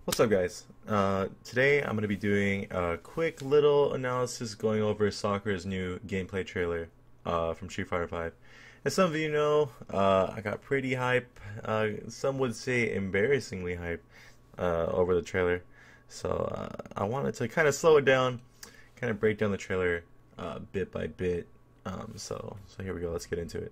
What's up, guys? Today I'm going to be doing a quick little analysis going over Sakura's new gameplay trailer from Street Fighter 5. As some of you know, I got pretty hype, some would say embarrassingly hype, over the trailer. So I wanted to kind of slow it down, kind of break down the trailer bit by bit. So here we go, let's get into it.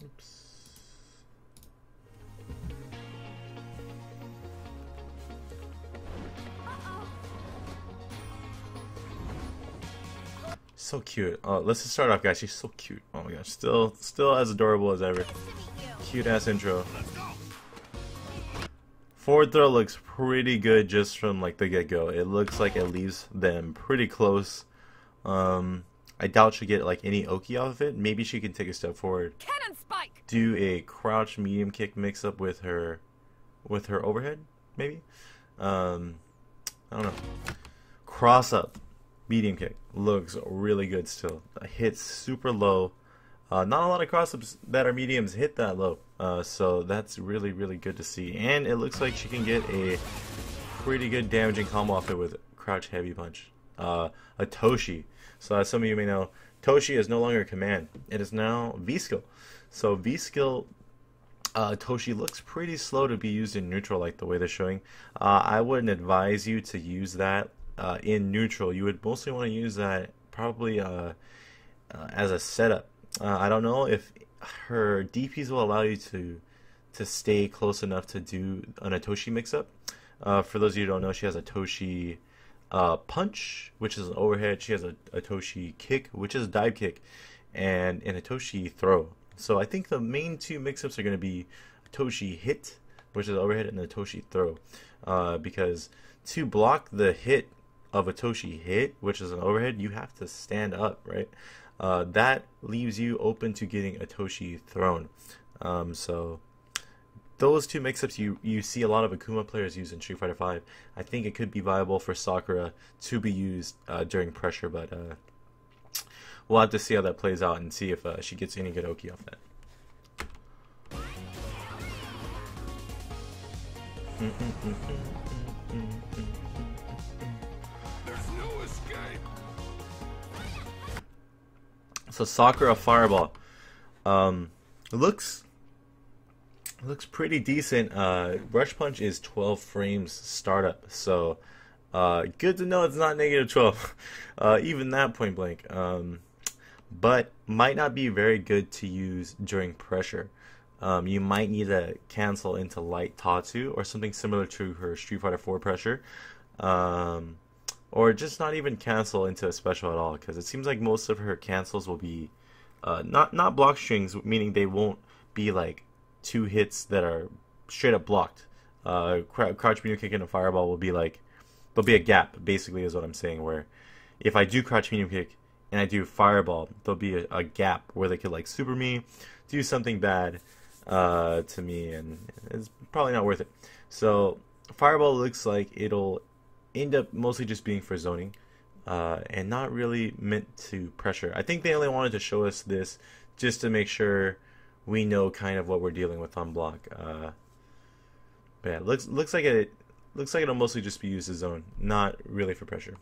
Oops. So cute. Let's just start off, guys. She's so cute. Oh my gosh, still as adorable as ever. Cute ass intro. Forward throw looks pretty good just from like the get-go. It looks like it leaves them pretty close. I doubt she'll get like any Oki off of it. Maybe she can take a step forward. Cannon spike. Do a crouch medium kick mix up with her overhead, maybe. I don't know. Cross up medium kick looks really good still. Hits super low. Not a lot of cross ups that are mediums hit that low. So that's really good to see. And it looks like she can get a pretty good damaging combo off it with crouch heavy punch. A Toshi. So as some of you may know, Toshi is no longer command. It is now V skill. So V skill Toshi looks pretty slow to be used in neutral like the way they're showing. I wouldn't advise you to use that in neutral. You would mostly want to use that probably as a setup. I don't know if her DPs will allow you to stay close enough to do an Toshi mix-up. For those of you who don't know, she has a Toshi punch, which is an overhead. She has a Toshi kick, which is a dive kick, and an Toshi throw. So I think the main two mix-ups are going to be a Toshi hit, which is overhead, and a Toshi throw. Because to block the hit of a Toshi hit, which is an overhead, you have to stand up, right? That leaves you open to getting a Toshi thrown. So those two mix-ups you see a lot of Akuma players use in Street Fighter 5. I think it could be viable for Sakura to be used during pressure, but we'll have to see how that plays out and see if she gets any good Oki off that. So Sakura Fireball looks pretty decent. Rush Punch is 12 frames startup, so good to know it's not -12. Even that point blank. But might not be very good to use during pressure. You might need to cancel into light Tatsu or something similar to her Street Fighter 4 pressure. Or just not even cancel into a special at all, because it seems like most of her cancels will be not block strings, meaning they won't be like two hits that are straight up blocked. Crouch medium kick and a fireball will be like, there'll be a gap, basically is what I'm saying, where if I do crouch medium kick and I do fireball, there'll be a gap where they could like super me, do something bad to me, and it's probably not worth it. So fireball looks like it'll end up mostly just being for zoning, and not really meant to pressure. I think they only wanted to show us this just to make sure we know kind of what we're dealing with on block. But yeah, looks like it'll mostly just be used as zone, not really for pressure.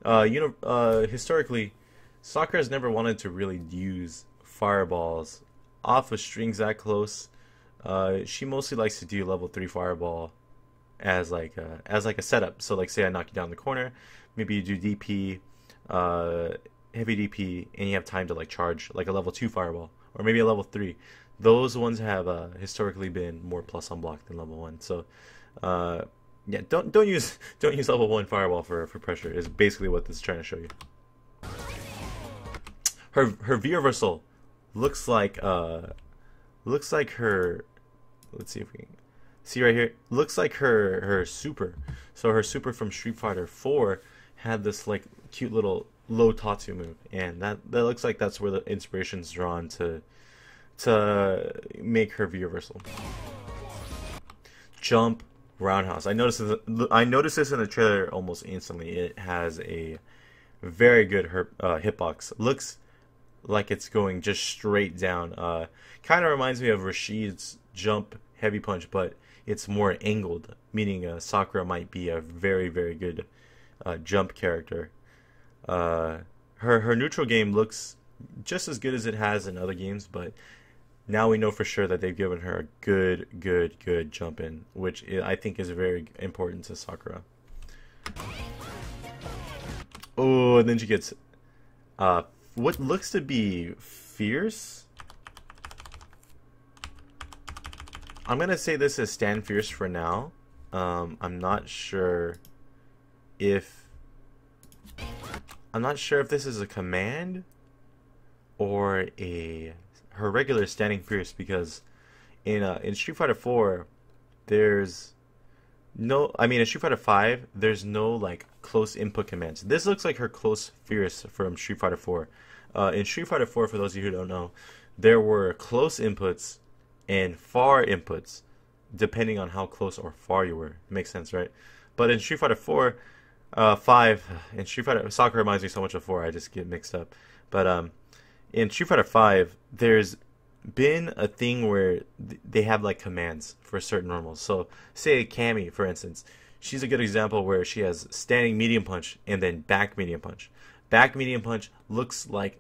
Historically, Sakura has never wanted to really use fireballs off of strings that close. She mostly likes to do level 3 fireball as like a setup. So like, say I knock you down the corner, maybe you do DP, heavy DP, and you have time to like charge like a level 2 fireball, or maybe a level 3. Those ones have historically been more plus on block than level 1. So yeah, don't use level 1 fireball for pressure is basically what this is trying to show you. Her V reversal looks like her, let's see if we can see right here. Looks like her super. So her super from Street Fighter 4 had this like cute little low Tatsu move, and that looks like that's where the inspiration's drawn to make her V reversal. Jump roundhouse. I noticed this in the trailer almost instantly. It has a very good hitbox. Looks like it's going just straight down. Kind of reminds me of Rashid's jump heavy punch, but it's more angled, meaning Sakura might be a very, very good jump character. Her neutral game looks just as good as it has in other games, but now we know for sure that they've given her a good jump in, which I think is very important to Sakura. Oh, and then she gets what looks to be fierce. I'm gonna say this is stand fierce for now. I'm not sure if this is a command or her regular standing fierce, because in Street Fighter 4 there's no, I mean in Street Fighter 5 there's no like close input commands. This looks like her close fierce from Street Fighter 4. In Street Fighter 4, for those of you who don't know, there were close inputs and far inputs depending on how close or far you were. Makes sense, right? But in Street Fighter 4, 5, and Street Fighter, Sakura reminds me so much of 4, I just get mixed up. But in Street Fighter 5, there's been a thing where they have like commands for certain normals. So say Cammy, for instance, she's a good example where she has standing medium punch and then back medium punch. Back medium punch looks like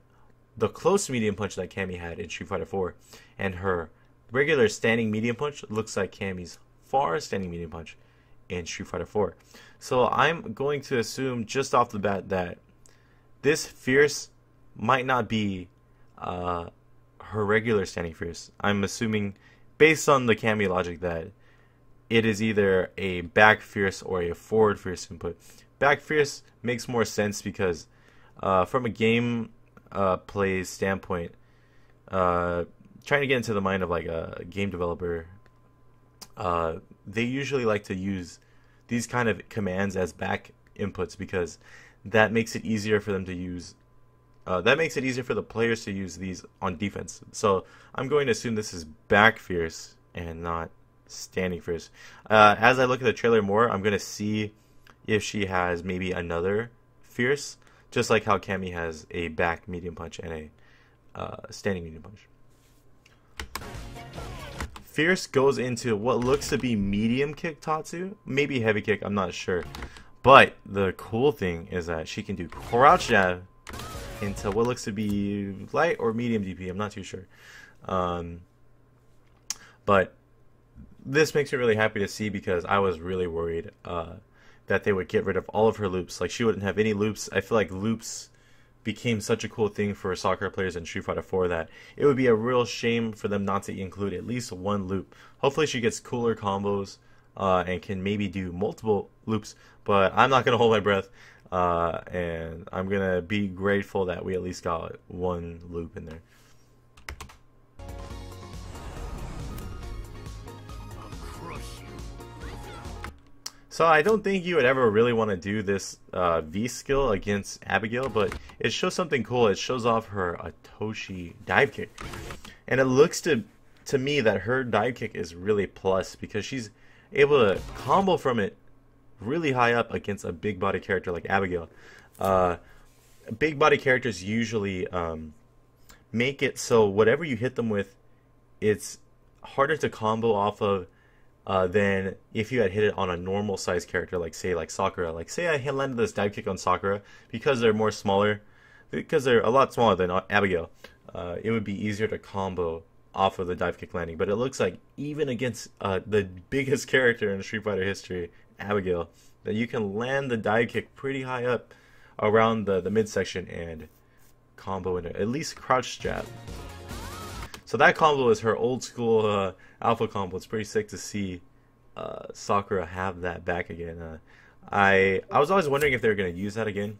the close medium punch that Cammy had in Street Fighter 4, and her regular standing medium punch looks like Cammy's far standing medium punch in Street Fighter 4. So I'm going to assume just off the bat that this fierce might not be her regular standing fierce. I'm assuming, based on the Cammy logic, that it is either a back fierce or a forward fierce input. Back fierce makes more sense because from a game play standpoint, trying to get into the mind of like a game developer, they usually like to use these kind of commands as back inputs because that makes it easier for them to use. That makes it easier for the players to use these on defense. So I'm going to assume this is back fierce and not standing fierce. As I look at the trailer more, I'm going to see if she has maybe another fierce, just like how Cammy has a back medium punch and a standing medium punch. Fierce goes into what looks to be medium kick Tatsu, maybe heavy kick, I'm not sure. But the cool thing is that she can do crouch jab into what looks to be light or medium DP, I'm not too sure. But this makes me really happy to see, because I was really worried that they would get rid of all of her loops. Like, she wouldn't have any loops. I feel like loops became such a cool thing for Sakura players in Street Fighter 4 that it would be a real shame for them not to include at least one loop. Hopefully she gets cooler combos and can maybe do multiple loops, but I'm not going to hold my breath, and I'm going to be grateful that we at least got one loop in there. So I don't think you would ever really want to do this V skill against Abigail, but it shows something cool. It shows off her Atoshi dive kick. And it looks to me that her dive kick is really plus, because she's able to combo from it really high up against a big body character like Abigail. Big body characters usually make it so whatever you hit them with, it's harder to combo off of than if you had hit it on a normal size character, like say like Sakura. Like say I landed this dive kick on Sakura, because they're more smaller, because they're a lot smaller than Abigail, it would be easier to combo off of the dive kick landing. But it looks like even against the biggest character in Street Fighter history, Abigail, that you can land the dive kick pretty high up around the midsection and combo into at least crouch jab. So that combo is her old school alpha combo. It's pretty sick to see Sakura have that back again. I was always wondering if they were going to use that again,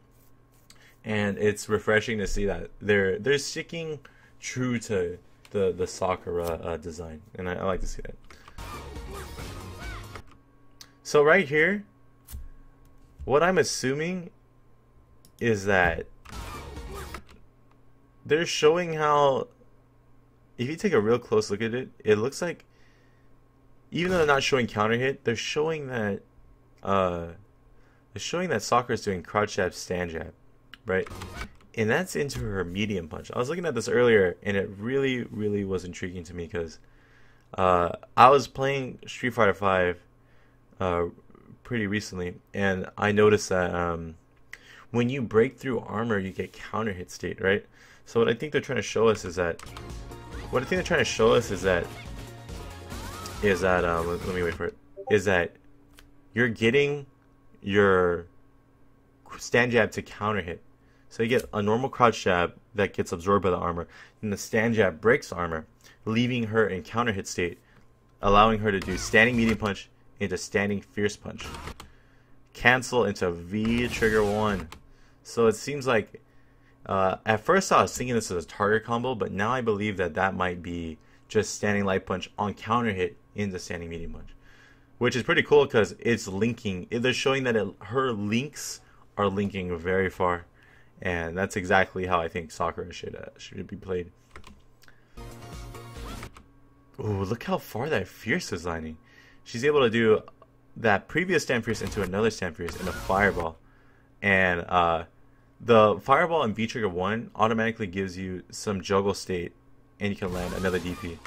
and it's refreshing to see that they're sticking true to the Sakura design, and I like to see that. So right here, what I'm assuming is that they're showing how, if you take a real close look at it, it looks like, even though they're not showing counter hit, they're showing that Sakura's doing crouch jab, stand jab, right? and that's into her medium punch. I was looking at this earlier, and it really, really was intriguing to me because I was playing Street Fighter V pretty recently, and I noticed that when you break through armor, you get counter hit state, right? So what I think they're trying to show us is that let me wait for it. Is that you're getting your stand jab to counter hit. So you get a normal crouch jab that gets absorbed by the armor, and the stand jab breaks armor, leaving her in counter hit state, allowing her to do standing medium punch into standing fierce punch. Cancel into V trigger 1. So it seems like at first I was thinking this is a target combo, but now I believe that might be just standing light punch on counter hit into standing medium punch, which is pretty cool because it's linking. They're showing that her links are linking very far, and that's exactly how I think Sakura should be played. Ooh, look how far that fierce is lining. She's able to do that previous stand fierce into another stand fierce and a fireball, and the fireball in V trigger 1 automatically gives you some juggle state, and you can land another DP.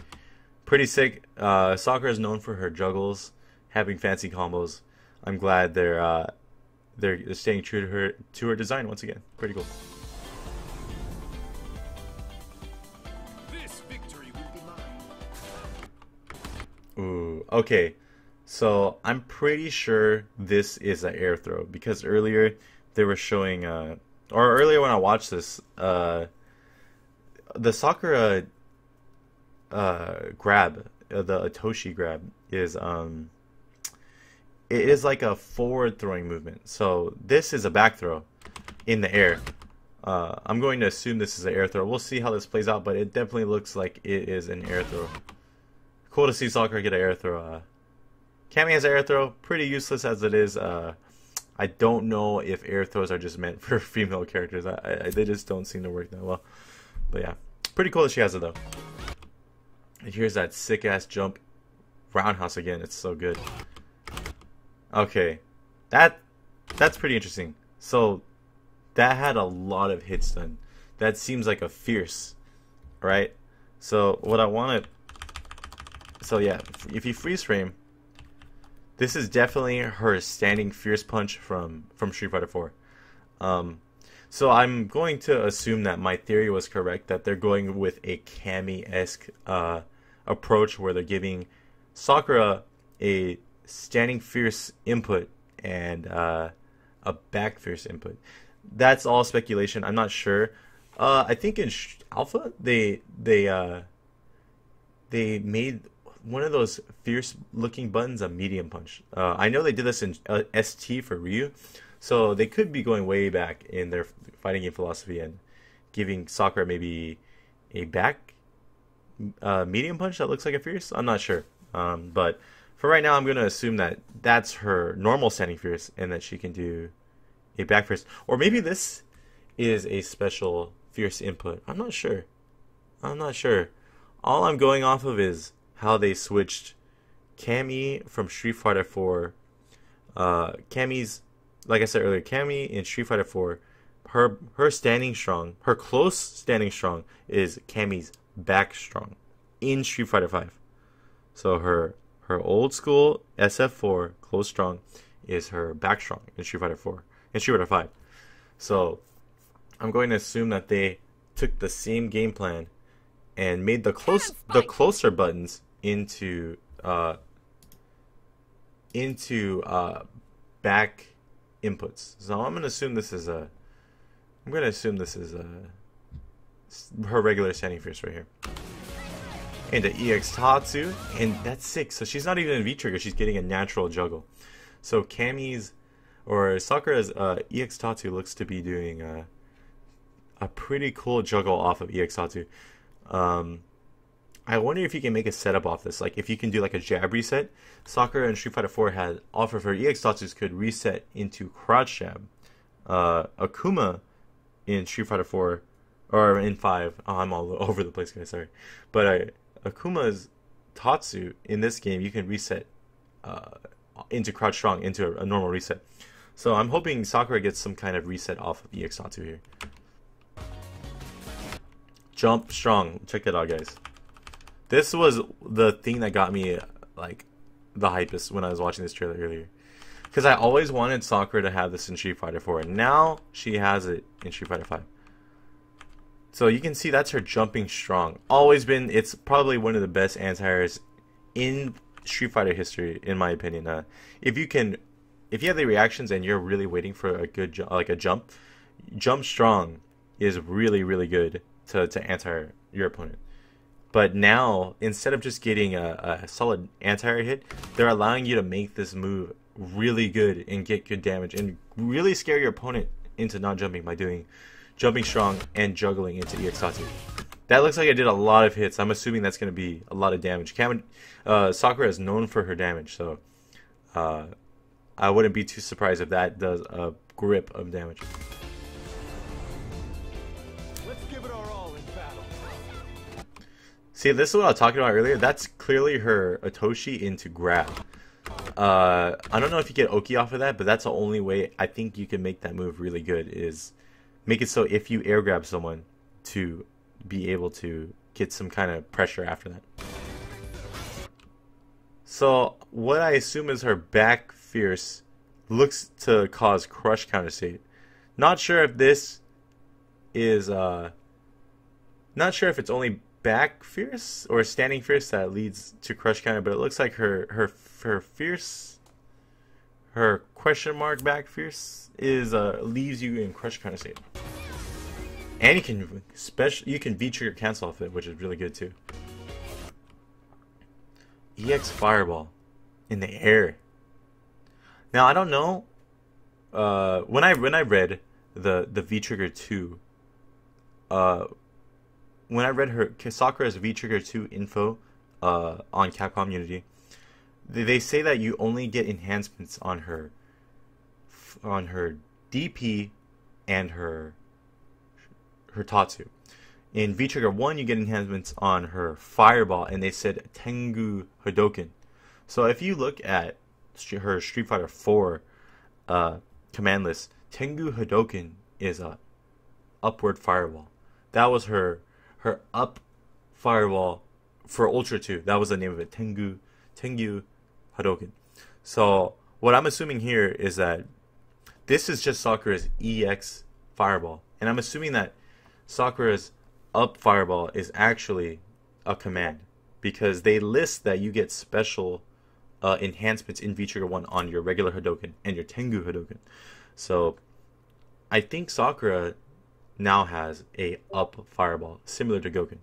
Pretty sick. Sakura is known for her juggles, having fancy combos. I'm glad they're staying true to her design once again. Pretty cool. This victory will be mine. Ooh, okay. So I'm pretty sure this is an air throw because earlier they were showing, or earlier when I watched this, the Sakura grab, the Atoshi grab is it is like a forward throwing movement. So this is a back throw in the air. I'm going to assume this is an air throw. We'll see how this plays out, but it definitely looks like it is an air throw. Cool to see Sakura get an air throw. Cammy has an air throw, pretty useless as it is. I don't know if air throws are just meant for female characters. They just don't seem to work that well. But yeah, pretty cool that she has it though. And here's that sick ass jump roundhouse again. It's so good. Okay, that's pretty interesting. So that had a lot of hits done. That seems like a fierce, right? So what I want to, so yeah, if you freeze frame, this is definitely her standing fierce punch from Street Fighter 4. So I'm going to assume that my theory was correct, that they're going with a Cammy-esque approach where they're giving Sakura a standing fierce input and a back fierce input. That's all speculation. I'm not sure. I think in Alpha they made one of those fierce looking buttons a medium punch. I know they did this in ST for Ryu, so they could be going way back in their fighting game philosophy and giving Sakura maybe a back medium punch that looks like a fierce. I'm not sure, but for right now I'm going to assume that that's her normal standing fierce and that she can do a back fierce, or maybe this is a special fierce input. I'm not sure. All I'm going off of is how they switched Cammy from Street Fighter 4. Cammy's, like I said earlier, Cammy in Street Fighter 4, her standing strong, her close standing strong is Cammy's back strong in Street Fighter 5. So her old school SF4 close strong is her back strong in Street Fighter 4, in Street Fighter 5. So I'm going to assume that they took the same game plan and made the closer buttons into back inputs. So I'm gonna assume this is her regular standing fierce right here. And the EX Tatsu, and that's sick. So she's not even in V trigger; she's getting a natural juggle. So Cammy's or Sakura's EX Tatsu looks to be doing a pretty cool juggle off of EX Tatsu. I wonder if you can make a setup off this. Like if you can do like a jab reset. Sakura in Street Fighter 4 had off of her EX Tatsus could reset into crouch jab. Akuma in Street Fighter 4 or in 5. Oh, I'm all over the place, guys. Sorry, but Akuma's Tatsu in this game you can reset into crouch strong into a normal reset. So I'm hoping Sakura gets some kind of reset off of EX Tatsu here. Jump strong. Check that out, guys. This was the thing that got me like the hypest when I was watching this trailer earlier. Because I always wanted Sakura to have this in Street Fighter 4, and now she has it in Street Fighter 5. So you can see that's her jumping strong. Always been, it's probably one of the best anti-airs in Street Fighter history, in my opinion. If you have the reactions and you're really waiting for a good jump strong is really, really good to anti your opponent. But now, instead of just getting a solid anti-air hit, they're allowing you to make this move really good and get good damage and really scare your opponent into not jumping by doing jumping strong and juggling into EX Tatsu. That looks like I did a lot of hits. I'm assuming that's going to be a lot of damage. Sakura is known for her damage, so I wouldn't be too surprised if that does a grip of damage. Let's give it our all in battle. See, this is what I was talking about earlier. That's clearly her Otoshi into grab. I don't know if you get Oki off of that, but that's the only way I think you can make that move really good, is make it so if you air grab someone to be able to get some kind of pressure after that. So what I assume is her back fierce looks to cause crush counter state. Not sure if this is not sure if it's only back fierce or standing fierce that leads to crush counter, but it looks like her fierce, her question mark back fierce is leaves you in crush counter state. And you can V trigger cancel off it, which is really good too. EX Fireball in the air. Now I don't know. When I read the V Trigger 2, when I read her Sakura's V Trigger 2 info on Capcom Unity, they say that you only get enhancements on her DP and her Tatsu. In V Trigger 1, you get enhancements on her Fireball, and they said Tengu Hadoken. So if you look at her Street Fighter 4 command list, Tengu Hadoken is a upward Fireball. That was her up Fireball for Ultra 2. That was the name of it, Tengu Hadoken. So what I'm assuming here is that this is just Sakura's EX Fireball, and I'm assuming that Sakura's up Fireball is actually a command, because they list that you get special enhancements in V Trigger 1 on your regular Hadoken and your Tengu Hadoken. So I think Sakura now has a up Fireball similar to Goken,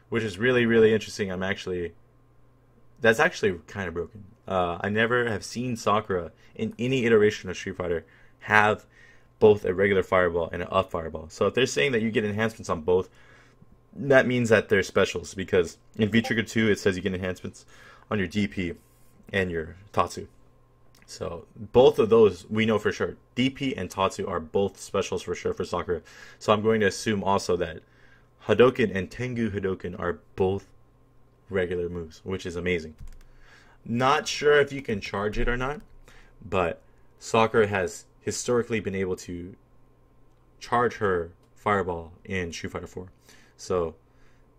which is really, really interesting. That's actually kind of broken. I never have seen Sakura in any iteration of Street Fighter have both a regular Fireball and an up Fireball. So if they're saying that you get enhancements on both, that means that they're specials, because in V Trigger 2 it says you get enhancements on your DP and your Tatsu. So both of those we know for sure. DP and Tatsu are both specials for sure for Sakura. So I'm going to assume also that Hadoken and Tengu Hadoken are both regular moves, which is amazing. Not sure if you can charge it or not, but Sakura has historically been able to charge her Fireball in Street Fighter 4. So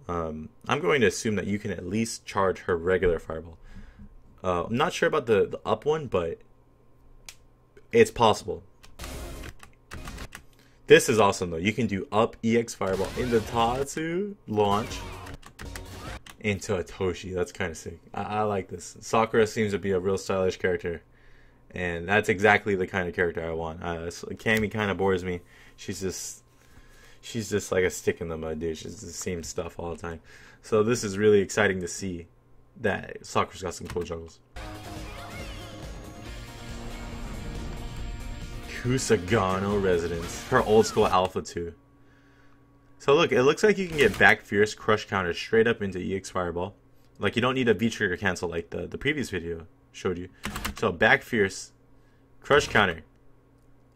I'm going to assume that you can at least charge her regular Fireball. I'm not sure about the up one, but it's possible. This is awesome though. You can do up EX Fireball in the Tatsu launch into a Toshi. That's kind of sick. I like this. Sakura seems to be a real stylish character, and that's exactly the kind of character I want. Cammy kind of bores me. She's just like a stick in the mud, dude. She's the same stuff all the time. So this is really exciting to see that Sakura's got some cool juggles. Kusagano Residence. Her old school Alpha 2. So look, it looks like you can get back fierce crush counter straight up into EX Fireball. Like, you don't need a V trigger cancel like the previous video showed you. So back fierce crush counter,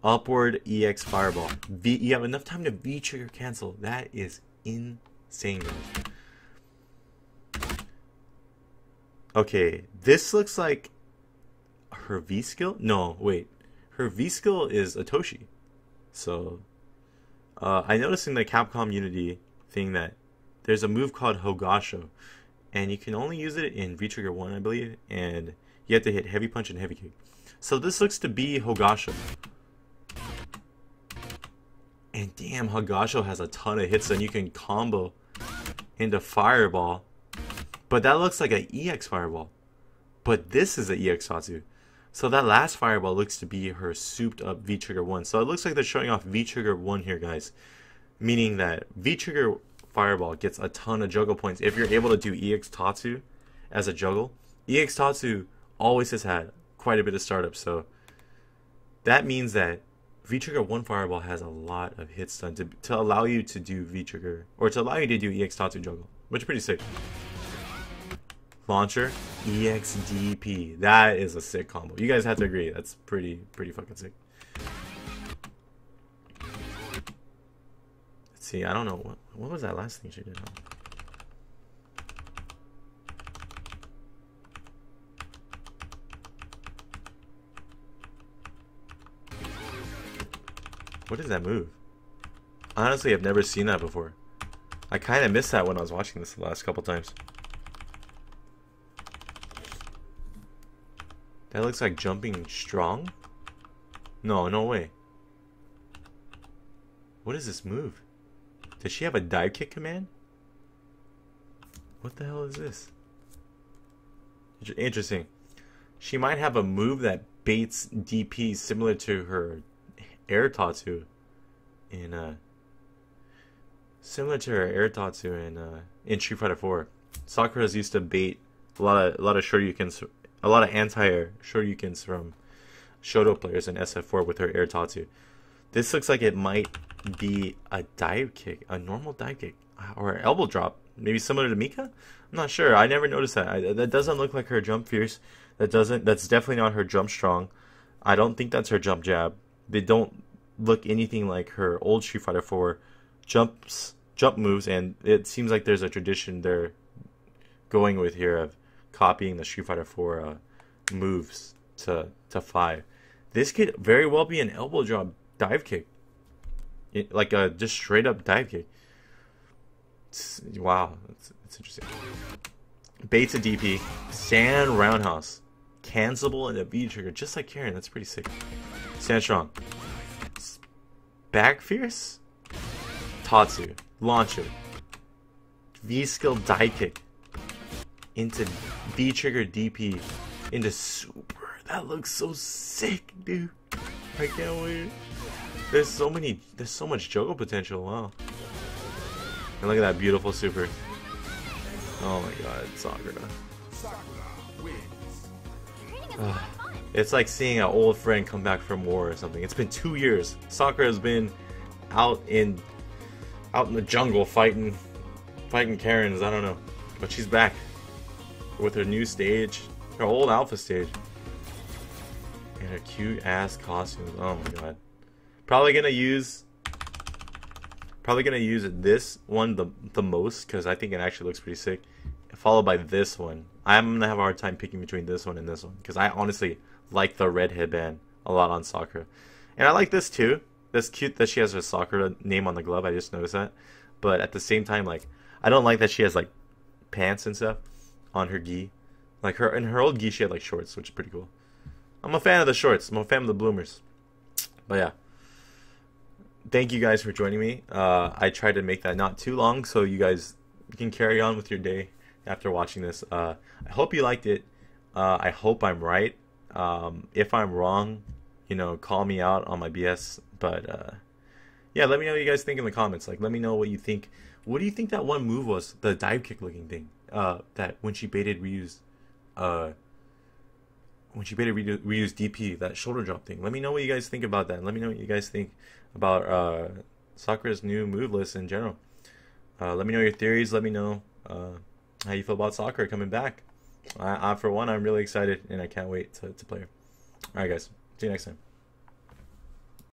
upward EX Fireball. You have enough time to V trigger cancel. That is insane, guys. Okay, this looks like her V skill. No, wait. Her V skill is Otoshi. So I noticed in the Capcom Unity thing that there's a move called Higashio, and you can only use it in V trigger 1, I believe, and you have to hit heavy punch and heavy kick. So this looks to be Higashio. And damn, Higashio has a ton of hits, and you can combo into Fireball. But that looks like an EX Fireball. But this is an EX Tatsu. So that last Fireball looks to be her souped up V trigger 1. So it looks like they're showing off V trigger 1 here, guys. Meaning that V trigger Fireball gets a ton of juggle points if you're able to do EX Tatsu as a juggle. EX Tatsu always has had quite a bit of startup, so that means that V trigger 1 Fireball has a lot of hit stun to allow you to do V trigger, or to allow you to do EX Tatsu juggle, which is pretty sick. Launcher, EXDP. That is a sick combo. You guys have to agree. That's pretty fucking sick. Let's see. I don't know what was that last thing she did. What is that move? Honestly, I've never seen that before. I kind of missed that when I was watching this the last couple times. That looks like jumping strong? No, no way. What is this move? Does she have a dive kick command? What the hell is this? Interesting. She might have a move that baits DP similar to her air Tatsu in Street Fighter 4. Sakura's used to bait a lot of shoryukens, a lot of anti-air shoryukens from Shoto players in SF4 with her air Tatsu. This looks like it might be a dive kick, a normal dive kick, or an elbow drop, maybe similar to Mika. I'm not sure. I never noticed that. That doesn't look like her jump fierce. That's definitely not her jump strong. I don't think that's her jump jab. They don't look anything like her old Street Fighter 4 jump moves, and it seems like there's a tradition they're going with here of copying the Street Fighter 4 moves to 5. This could very well be an elbow drop dive kick, like a just straight up dive kick. Wow, it's interesting. Baits a DP, Sand Roundhouse, cancelable and a V trigger, just like Karen. That's pretty sick. Stand strong. Back fierce, Tatsu, launcher, V skill die kick into V trigger DP into super. That looks so sick, dude. I can't wait. There's so much juggle potential. Wow. And look at that beautiful super. Oh my god, Sakura. It's like seeing an old friend come back from war or something. It's been 2 years. Sakura has been out in the jungle fighting Karens. I don't know, but she's back with her new stage, her old alpha stage, and her cute ass costumes. Oh my god. Probably gonna use this one the most, because I think it actually looks pretty sick. Followed by this one. I'm gonna have a hard time picking between this one and this one, because I honestly like the red headband a lot on Sakura. And I like this too. That's cute that she has her Sakura name on the glove. I just noticed that. But at the same time, like, I don't like that she has like pants and stuff on her gi. Like in her old gi she had like shorts, which is pretty cool. I'm a fan of the shorts. I'm a fan of the bloomers. But yeah. Thank you guys for joining me. I tried to make that not too long so you guys can carry on with your day after watching this. I hope you liked it. I hope I'm right. If I'm wrong, call me out on my BS. But yeah, let me know what you guys think in the comments. Like, let me know what you think. What do you think that one move was? The dive kick looking thing. That when she baited Ryu's DP, that shoulder drop thing. Let me know what you guys think about that. Let me know what you guys think about Sakura's new move list in general. Let me know your theories. Let me know how you feel about Sakura coming back. For one, I'm really excited and I can't wait to play her. Alright guys, see you next time.